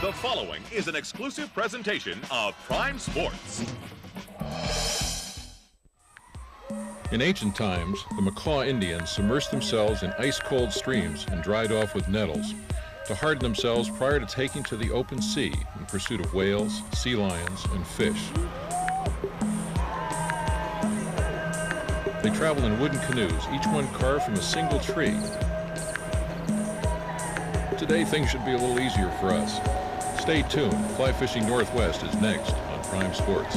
The following is an exclusive presentation of Prime Sports. In ancient times, the Macaw Indians submersed themselves in ice-cold streams and dried off with nettles to harden themselves prior to taking to the open sea in pursuit of whales, sea lions, and fish. They traveled in wooden canoes, each one carved from a single tree. Today, things should be a little easier for us. Stay tuned. Fly Fishing Northwest is next on Prime Sports.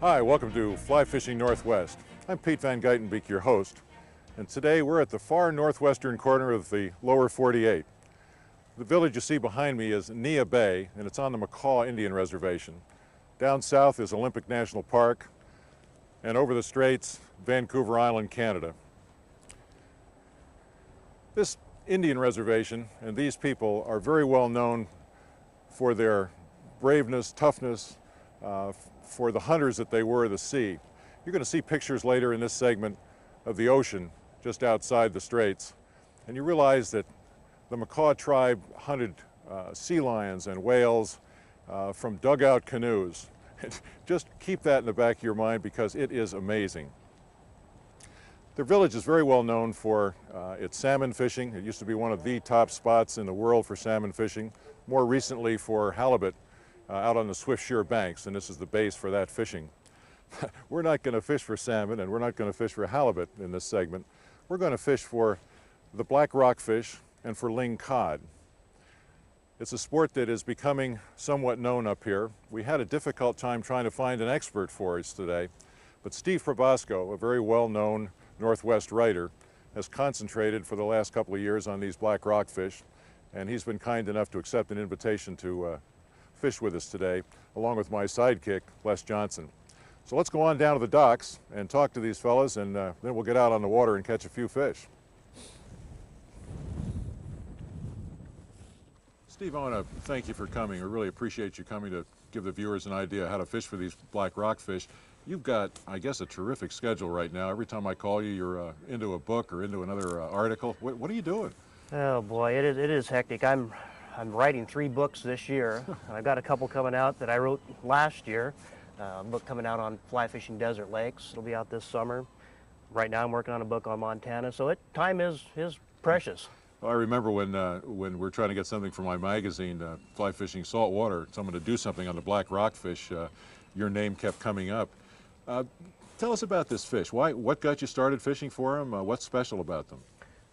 Hi, welcome to Fly Fishing Northwest. I'm Pete Van Gytenbeek, your host, and today we're at the far northwestern corner of the lower 48. The village you see behind me is Neah Bay, and it's on the Macaw Indian Reservation. Down south is Olympic National Park, and over the straits, Vancouver Island, Canada. This Indian reservation and these people are very well known for their braveness, toughness, for the hunters that they were of the sea. You're going to see pictures later in this segment of the ocean just outside the straits, and you realize that the Macaw tribe hunted sea lions and whales from dugout canoes. Just keep that in the back of your mind because it is amazing. Their village is very well known for its salmon fishing. It used to be one of the top spots in the world for salmon fishing, more recently for halibut out on the Swiftsure banks, and this is the base for that fishing. We're not going to fish for salmon and we're not going to fish for halibut in this segment. We're going to fish for the black rockfish and for Ling Cod. It's a sport that is becoming somewhat known up here. We had a difficult time trying to find an expert for us today, but Steve Probasco, a very well-known Northwest writer, has concentrated for the last couple of years on these black rockfish, and he's been kind enough to accept an invitation to fish with us today, along with my sidekick, Les Johnson. So let's go on down to the docks and talk to these fellas, and then we'll get out on the water and catch a few fish. Steve, I want to thank you for coming. I really appreciate you coming to give the viewers an idea how to fish for these black rockfish. You've got, I guess, a terrific schedule right now. Every time I call you, you're into a book or into another article. What are you doing? Oh boy, it is hectic. I'm writing 3 books this year. I've got a couple coming out that I wrote last year. A book coming out on fly fishing desert lakes. It'll be out this summer. Right now I'm working on a book on Montana, so time is precious. Well, I remember when we're trying to get something for my magazine, Fly Fishing Saltwater, someone to do something on the black rockfish, your name kept coming up. Tell us about this fish. What got you started fishing for them? What's special about them?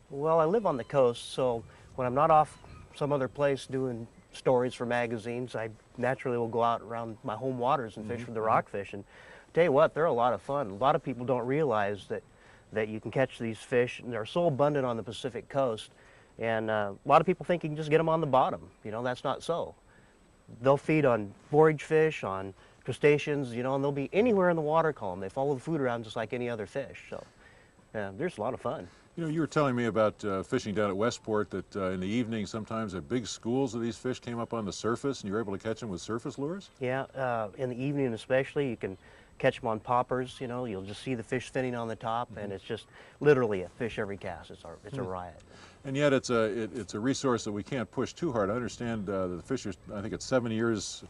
Well, I live on the coast, so when I'm not off some other place doing stories for magazines, I naturally will go out around my home waters and fish for the rockfish. And tell you what, they're a lot of fun. A lot of people don't realize that you can catch these fish, and they're so abundant on the Pacific coast. And a lot of people think you can just get them on the bottom. You know, that's not so. They'll feed on forage fish, on crustaceans, you know, and they'll be anywhere in the water column. They follow the food around just like any other fish. So there's a lot of fun. You know, you were telling me about fishing down at Westport that in the evening sometimes big schools of these fish came up on the surface and you were able to catch them with surface lures? Yeah, in the evening especially, you can catch them on poppers. You know, you'll just see the fish spinning on the top, and it's just literally a fish every cast. It's a riot. And yet it's a resource that we can't push too hard. I understand the fish are, I think it's 7 years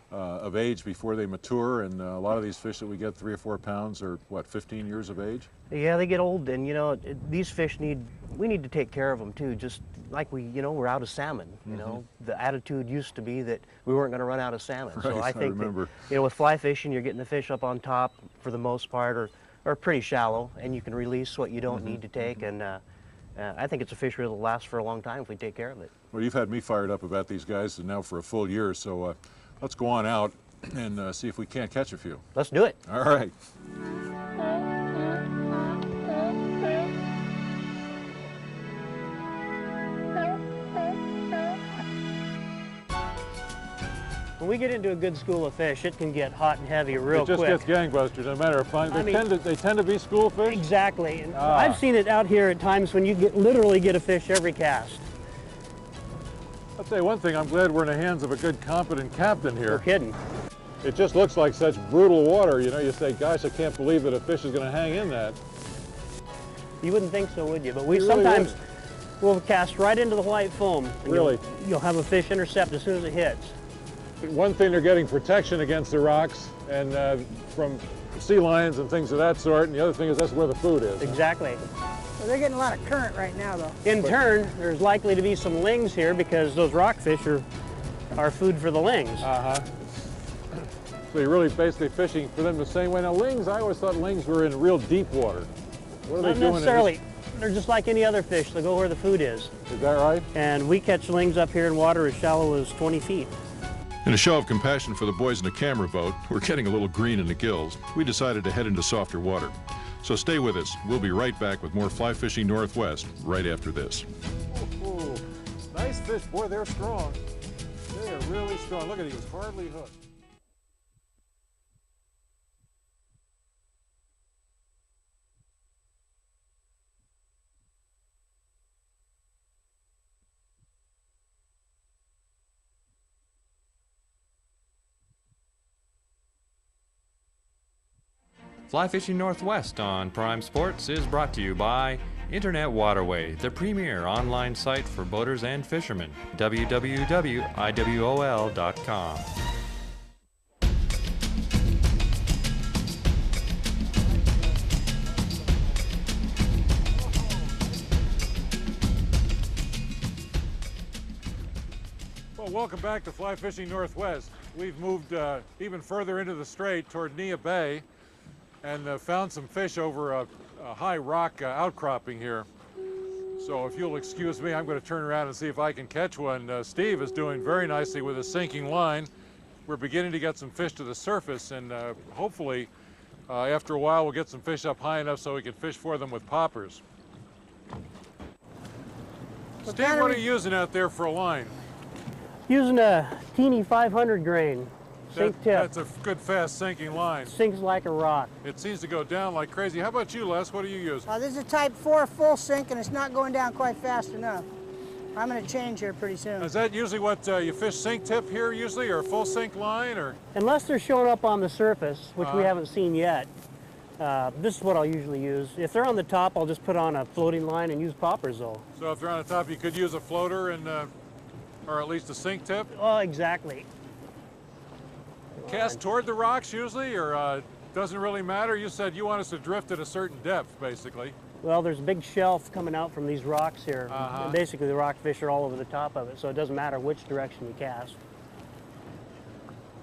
of age before they mature, and a lot of these fish that we get 3 or 4 pounds are, what, 15 years of age? Yeah, they get old, and you know, these fish we need to take care of them too, just like we're out of salmon. You know, the attitude used to be that we weren't going to run out of salmon. Right, so I think remember. That, with fly fishing, you're getting the fish up on top for the most part, or pretty shallow, and you can release what you don't need to take, and I think it's a fish that will last for a long time if we take care of it. Well, you've had me fired up about these guys now for a full year, so let's go on out and see if we can't catch a few. Let's do it. All right. When we get into a good school of fish, it can get hot and heavy real quick. It just gets gangbusters, no matter fun. They tend to be school fish? Exactly. And I've seen it out here at times when you literally get a fish every cast. I'll tell you one thing, I'm glad we're in the hands of a good, competent captain here. No kidding. It just looks like such brutal water, you know, you say, gosh, I can't believe that a fish is going to hang in that. You wouldn't think so, would you? But we sometimes will cast right into the white foam. And really? You'll have a fish intercept as soon as it hits. One thing, they're getting protection against the rocks and from sea lions and things of that sort, and the other thing is that's where the food is. Exactly. Well, they're getting a lot of current right now, though. In turn, there's likely to be some lings here because those rockfish are food for the lings. So you're really basically fishing for them the same way. Now lings, I always thought lings were in real deep water. What are they doing? Not necessarily. They're just like any other fish. They go where the food is. Is that right? And we catch lings up here in water as shallow as 20 feet. In a show of compassion for the boys in the camera boat, who are getting a little green in the gills, we decided to head into softer water. So stay with us. We'll be right back with more Fly Fishing Northwest right after this. Oh, nice fish. Boy, they're strong. They are really strong. Look at he was hardly hooked. Fly Fishing Northwest on Prime Sports is brought to you by Internet Waterway, the premier online site for boaters and fishermen. www.iwol.com. Well, welcome back to Fly Fishing Northwest. We've moved even further into the strait toward Neah Bay and found some fish over a high rock outcropping here. So if you'll excuse me, I'm going to turn around and see if I can catch one. Steve is doing very nicely with a sinking line. We're beginning to get some fish to the surface, and hopefully after a while we'll get some fish up high enough so we can fish for them with poppers. Steve, what are you using out there for a line? Using a teeny 500 grain. Sink tip. That's a good fast sinking line. Sinks like a rock. It seems to go down like crazy. How about you, Les? What do you use? This is a type 4 full sink, and it's not going down quite fast enough. I'm going to change here pretty soon. Is that usually what you fish, sink tip here usually, or a full sink line, or? Unless they're showing up on the surface, which we haven't seen yet, this is what I'll usually use. If they're on the top, I'll just put on a floating line and use poppers though. So if they're on the top, you could use a floater and, or at least a sink tip? Oh, exactly. Cast toward the rocks usually, or doesn't really matter? You said you want us to drift at a certain depth, basically. Well, there's a big shelf coming out from these rocks here. And basically, the rockfish are all over the top of it, so it doesn't matter which direction you cast.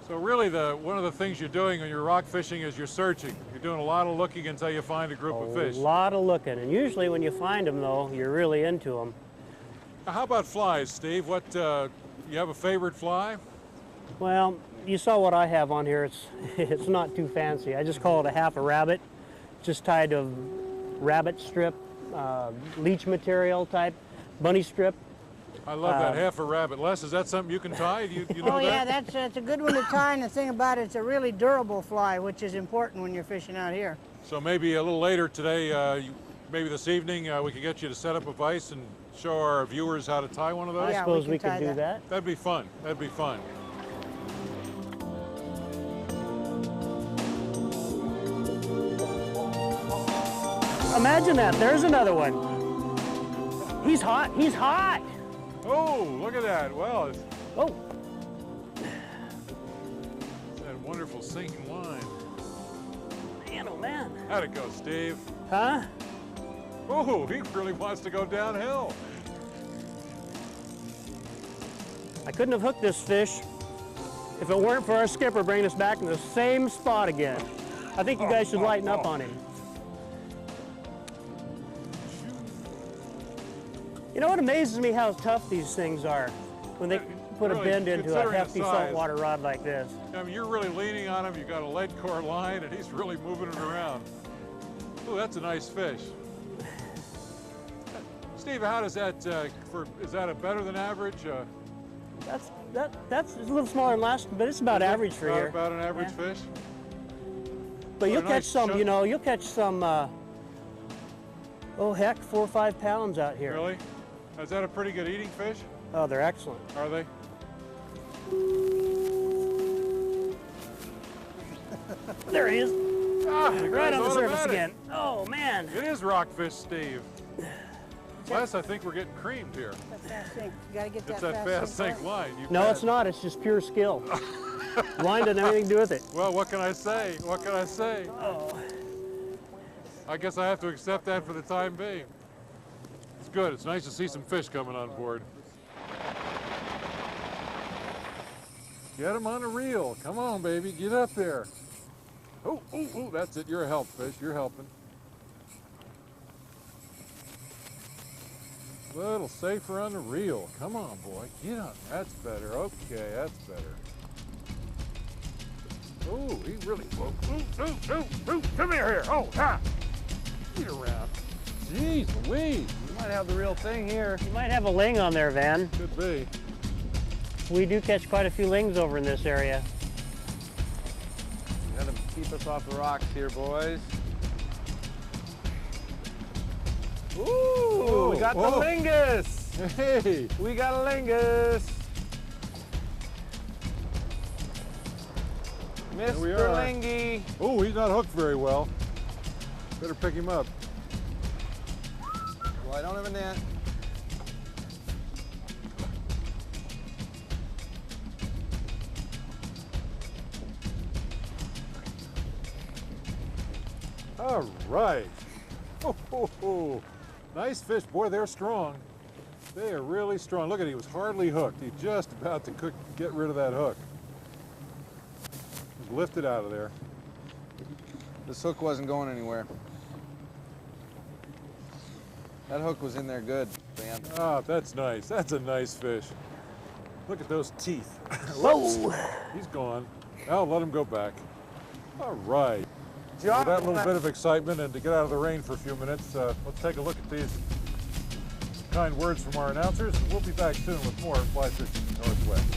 So really, one of the things you're doing when you're rock fishing is you're searching. You're doing a lot of looking until you find a group of fish. A lot of looking, and usually when you find them, though, you're really into them. Now, how about flies, Steve? What you have a favorite fly? Well, you saw what I have on here. It's not too fancy. I just call it a half a rabbit, just tied to rabbit strip, leech material type, bunny strip. I love that, half a rabbit. Les, is that something you can tie? You know Oh yeah, that? that's a good one to tie, and the thing about it, it's a really durable fly, which is important when you're fishing out here. So maybe a little later today, maybe this evening, we could get you to set up a vise and show our viewers how to tie one of those? Yeah, I suppose we can could tie do that. That'd be fun. That'd be fun. Imagine that. There's another one. He's hot. He's hot. Oh, look at that. Well, it's Oh, that wonderful sinking line. man, oh man. How'd it go, Steve? Huh? Oh, he really wants to go downhill. I couldn't have hooked this fish if it weren't for our skipper bringing us back in the same spot again. I think you guys should lighten up on him. You know what amazes me how tough these things are when they put a Really, bend into a considering the hefty size. saltwater rod like this. I mean, you're really leaning on him. You've got a lead core line, and he's really moving it around. Oh, that's a nice fish. Steve, how does that, is that a better than average? That's a little smaller than last, but it's about average for here. About an average Yeah. fish? But you'll a catch nice some, chunk. you know, you'll catch some, oh heck, 4 or 5 pounds out here. Really? Is that a pretty good eating fish? Oh, they're excellent. Are they? There he is. Ah, Right on the surface again. Oh man. It is rockfish, Steve. Les, I think we're getting creamed here. That fast sink. You gotta get It's that that fast sink line. line. You No, bet. it's not. It's just pure skill. Line doesn't have anything to do with it. Well, what can I say? What can I say? Oh. I guess I have to accept that for the time being. It's good. It's nice to see some fish coming on board. Get them on a reel. Come on, baby. Get up there. Oh, oh, oh, that's it. You're a help, fish. You're helping. A little safer on the reel. Come on, boy. Get up. That's better. Okay, that's better. Oh, he really broke. Ooh, come here. Oh, ha. Get around. Jeez Louise. You might have the real thing here. You might have a ling on there, Van. Could be. We do catch quite a few lings over in this area. You gotta keep us off the rocks here, boys. Ooh, we got the whoa. lingus. Hey. We got a lingus. Mr. we are. Lingy. Oh, he's not hooked very well. Better pick him up. Well, I don't have a net. All right. Oh, ho, ho. Nice fish. Boy, they're strong. They are really strong. Look at it. He was hardly hooked. He's just about to get rid of that hook. He's lifted out of there. This hook wasn't going anywhere. That hook was in there good, man. Ah, that's nice. That's a nice fish. Look at those teeth. Whoa! He's gone. I'll let him go back. All right. With John, that little bit of excitement and to get out of the rain for a few minutes, let's take a look at these kind words from our announcers, and we'll be back soon with more Fly Fishing Northwest.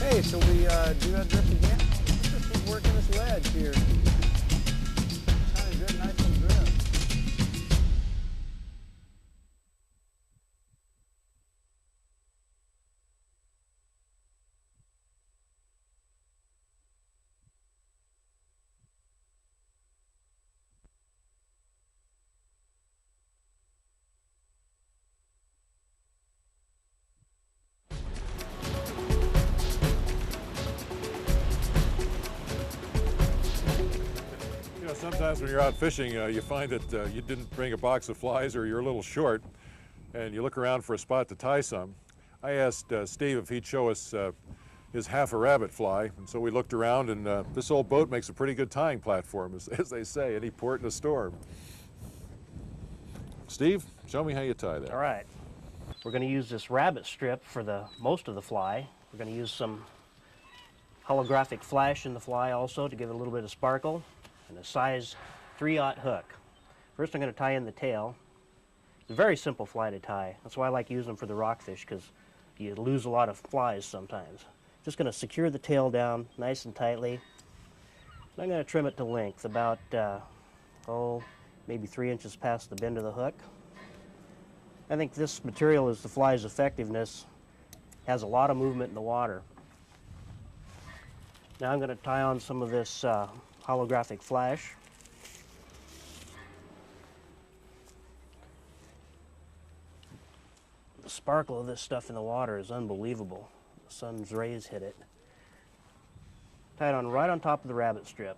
Hey, so we do that drift again? Let's just keep working this wedge here. Kind of good, nice little drift. You know, sometimes when you're out fishing, you find that you didn't bring a box of flies or you're a little short, and you look around for a spot to tie some. I asked Steve if he'd show us his half a rabbit fly, and so we looked around, and this old boat makes a pretty good tying platform, as they say, any port in a storm. Steve, show me how you tie that. All right. We're going to use this rabbit strip for most of the fly. We're going to use some holographic flash in the fly also to give it a little bit of sparkle, and a size 3/0 hook. First I'm going to tie in the tail. It's a very simple fly to tie. That's why I like using them for the rockfish, because you lose a lot of flies sometimes. Just going to secure the tail down nice and tightly. And I'm going to trim it to length, about, maybe 3 inches past the bend of the hook. I think this material is the fly's effectiveness. Has a lot of movement in the water. Now I'm going to tie on some of this holographic flash. The sparkle of this stuff in the water is unbelievable. The sun's rays hit it. Tie it on right on top of the rabbit strip.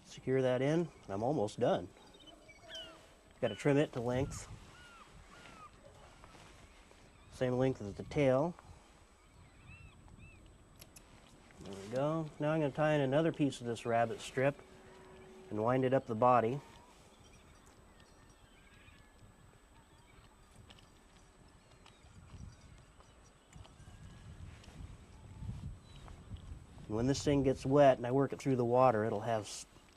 Secure that in, and I'm almost done. Got to trim it to length. Same length as the tail. There we go. Now I'm going to tie in another piece of this rabbit strip and wind it up the body. And when this thing gets wet and I work it through the water, it'll have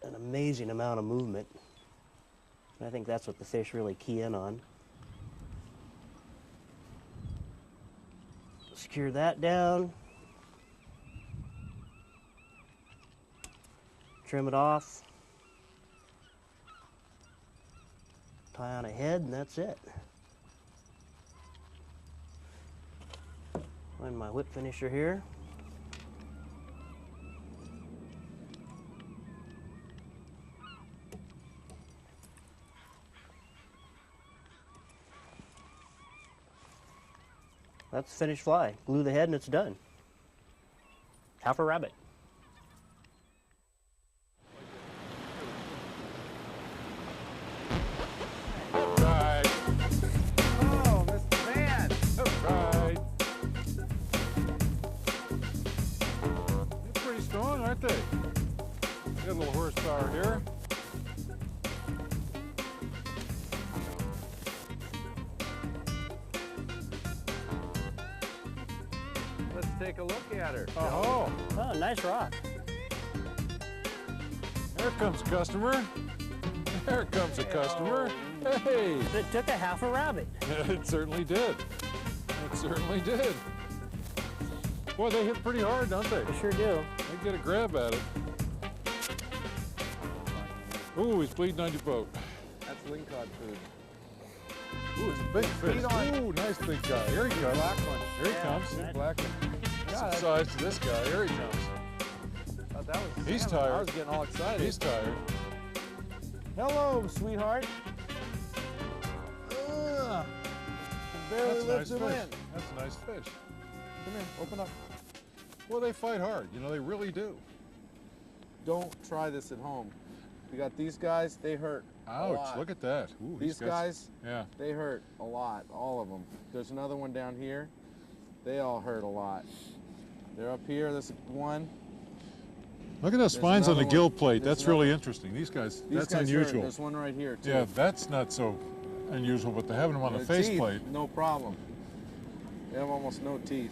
an amazing amount of movement. And I think that's what the fish really key in on. Secure that down. Trim it off. Tie on a head, and that's it. Find my whip finisher here. That's the finished fly. Glue the head and it's done. Half a rabbit. Right. Oh, Mr. Man. Right. They're pretty strong, aren't they? Got a little horsepower here. Let's take a look at her. Oh, Oh, nice rock. there comes a customer. There comes a customer. Hey, It took a half a rabbit. it certainly did. It certainly did. Boy, they hit pretty hard, don't they? They sure do. They get a grab at it. Ooh, he's bleeding on your boat. That's Ling Cod food. Ooh, it's a big fish. Feed on. Ooh, nice big guy. Here he comes. Black one. Here he comes. that- Black one. Yeah, Some size to this guy. Here he comes. thought that was He's salmon. I tired. was getting all excited. He's tired. Hello, sweetheart. Barely That's a nice lifted fish. in. That's a nice fish. Come here, open up. Well, they fight hard. You know, they really do. Don't try this at home. We got these guys, they hurt a Ouch, lot. look at that. Ooh, These guys, Yeah. they hurt a lot, all of them. There's another one down here. They all hurt a lot. They're up here, this one. Look at those There's spines on the another gill one. plate. There's That's really another- interesting. These guys, These that's guys unusual. Hurt. There's one right here, too. Yeah, that's not so unusual, but they're having them on the Their face teeth, plate. no problem. They have almost no teeth.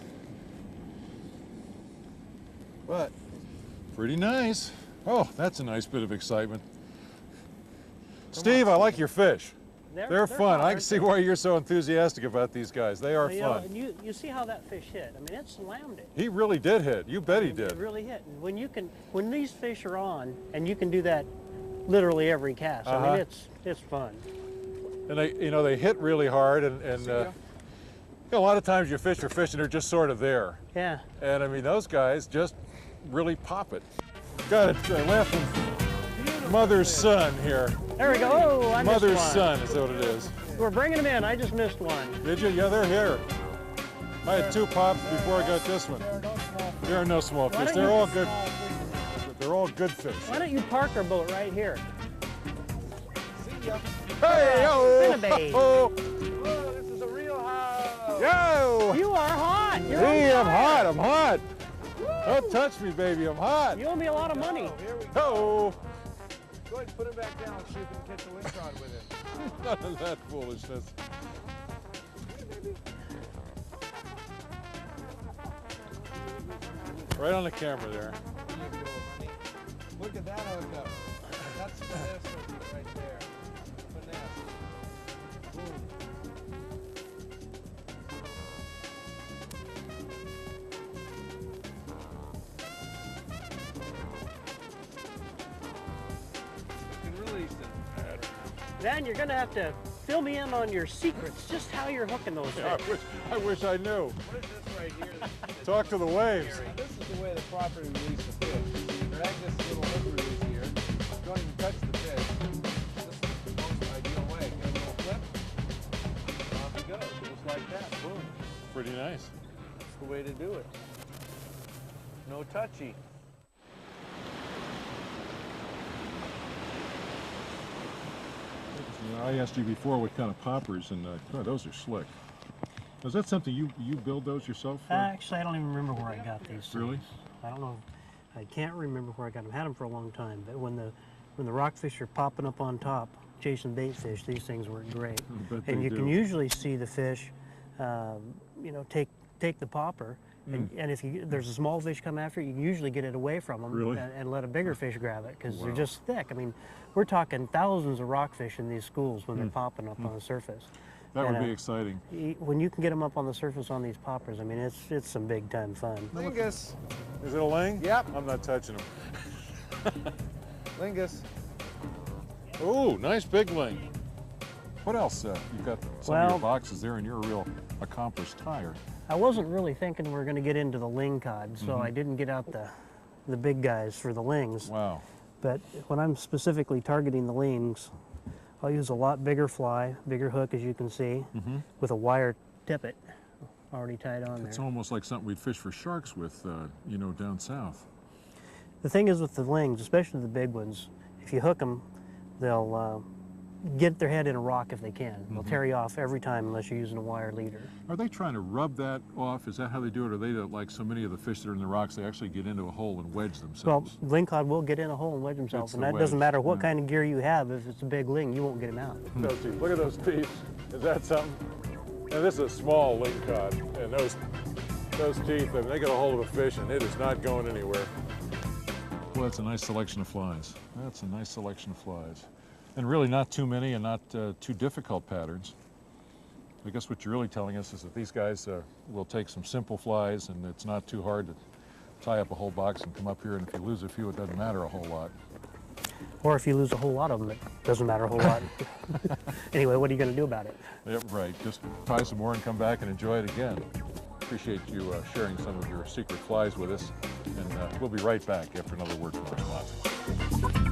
But Pretty nice. Oh, that's a nice bit of excitement. Steve, I like your fish. They're fun. I can see why you're so enthusiastic about these guys. They are You know, fun. and you see how that fish hit. I mean, it slammed it. He really did hit. You bet he It did. really hit. And when these fish are on, and you can do that literally every cast. I mean, it's fun. And they hit really hard, and a lot of times your fish are fishing, they're just sort of there. Yeah. And I mean, those guys just really pop it. Got it, laughing mother's son here. There we go. Oh, I missed Mother's one. son is what it is. We're bringing them in. I just missed one. Did you? Yeah, they're here. I had 2 pops before I got this one. There are no small Why fish. don't They're you- all good. They're all good fish. Why don't you park our boat right here? see ya. Hey, yo! Cinnabay. Oh, Whoa, this is a real house. yo! You are hot. You're Hey, on I'm fire. hot. I'm hot. Don't touch me, baby. I'm hot. You owe me a lot of money. Oh, here we go. Oh, Go ahead and put it back down. See if we can catch a Ling Cod with it. none of that foolishness. Right on the camera there. There you go, honey. Look at that hookup. That's finesse right there. Finesse. Boom. Looking released it. Then you're gonna have to fill me in on your secrets, just how you're hooking those Yeah, fish. I wish I knew. What is this right here? Talk to the waves. This is the way the properly release the fish. You drag this little hook release here. Don't even touch the fish. This is the most ideal way. Get a little flip. And off it goes. Just like that. Boom. Pretty nice. That's the way to do it. No touchy. You know, I asked you before what kind of poppers, and God, those are slick. Is that something you build those yourself? Actually, I don't even remember where I got these. Really? things. I don't know. I can't remember where I got them. Had them for a long time, but when the rockfish are popping up on top, chasing bait fish, these things work great. I bet And they you do. can usually see the fish, take the popper, and if there's a small fish come after it, you can usually get it away from them Really? and let a bigger fish grab it because they're Wow. just thick. I mean, we're talking thousands of rockfish in these schools when they're popping up on the surface. That would And, be exciting. When you can get them up on the surface on these poppers, I mean, it's some big time fun. Lingus. Is it a ling? Yep. I'm not touching him. Lingus. Ooh, nice big ling. What else? You've got some of Well, your boxes there, and you're a real accomplished tyer. I wasn't really thinking we were going to get into the Ling Cod, so Mm-hmm. I didn't get out the big guys for the lings. Wow. But when I'm specifically targeting the lings, I'll use a lot bigger fly, bigger hook, as you can see, with a wire tippet already tied on It's there. almost like something we'd fish for sharks with, you know, down south. The thing is with the lings, especially the big ones, if you hook them, they'll get their head in a rock if they can. They'll tear you off every time unless you're using a wire leader. Are they trying to rub that off? Is that how they do it? Or are they like so many of the fish that are in the rocks, they actually get into a hole and wedge Well, themselves? Ling Cod will get in a hole and wedge himself, It's and the that doesn't wedge, matter what yeah. kind of gear you have. If it's a big ling, you won't get him out. Those teeth. Look at those teeth. Is that something? And this is a small Ling Cod, and those teeth, I mean, they get a hold of a fish and it is not going anywhere. Well, that's a nice selection of flies. That's a nice selection of flies. And really not too many and not too difficult patterns. I guess what you're really telling us is that these guys will take some simple flies, and it's not too hard to tie up a whole box and come up here, and if you lose a few, it doesn't matter a whole lot. Or if you lose a whole lot of them, it doesn't matter a whole lot. Anyway, what are you going to do about it? Yep, right. Just tie some more and come back and enjoy it again. Appreciate you sharing some of your secret flies with us, and we'll be right back after another word from our sponsor.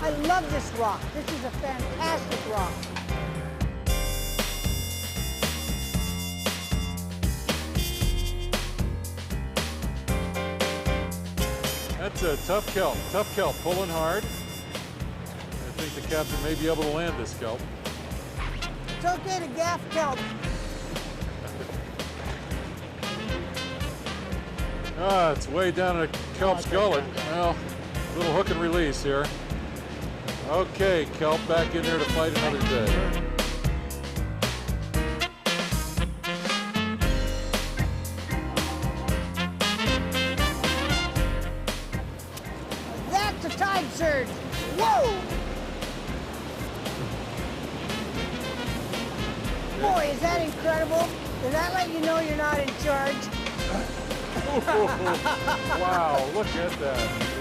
I love this rock. This is a fantastic rock. That's a tough kelp, pulling hard. I think the captain may be able to land this kelp. It's okay to gaff kelp. Ah, it's way down in a kelp's gullet. Well, little hook and release here. Okay, kelp back in there to fight another day. That's a tide surge. Whoa! Boy, is that incredible. Does that let you know you're not in charge? Wow, look at that.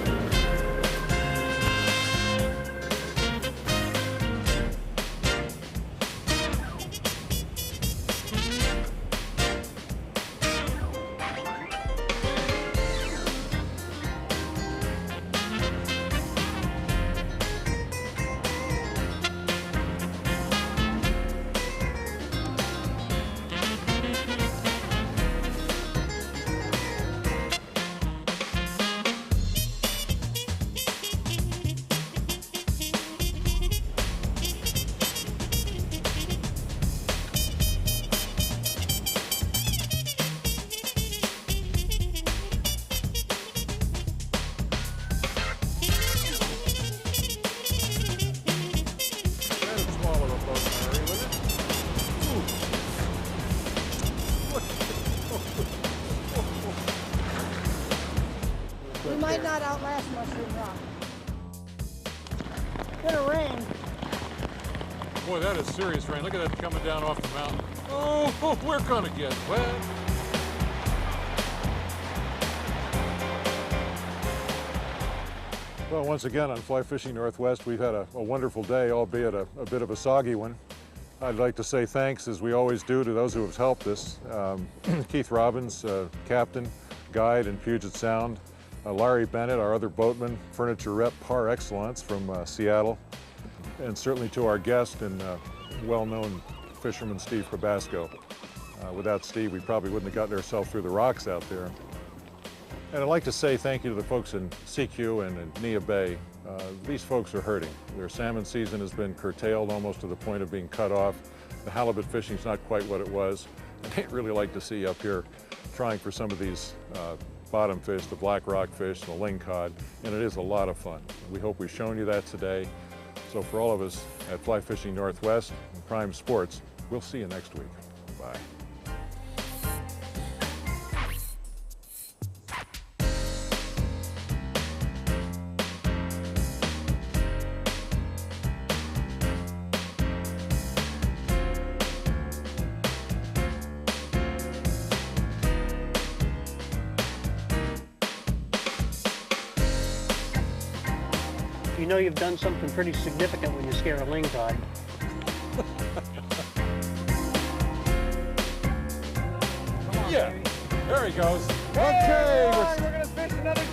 We might not outlast Mushroom Rock. It's gonna rain. Boy, that is serious rain. Look at that coming down off the mountain. Oh, we're gonna get wet. Well, once again on Fly Fishing Northwest, we've had a wonderful day, albeit a bit of a soggy one. I'd like to say thanks, as we always do, to those who have helped us. Keith Robbins, captain, guide in Puget Sound. Larry Bennett, our other boatman, furniture rep par excellence from Seattle. And certainly to our guest and well-known fisherman, Steve Probasco. Without Steve, we probably wouldn't have gotten ourselves through the rocks out there. And I'd like to say thank you to the folks in CQ and in Neah Bay. These folks are hurting. Their salmon season has been curtailed almost to the point of being cut off. The halibut fishing is not quite what it was. And they'd really like to see up here trying for some of these bottom fish, the black rockfish, the Ling Cod, and it is a lot of fun. We hope we've shown you that today. So for all of us at Fly Fishing Northwest and Prime Sports, we'll see you next week. Bye. You know you've done something pretty significant when you scare a Ling Cod. Yeah, there he goes. Hey, Okay, we're gonna fish another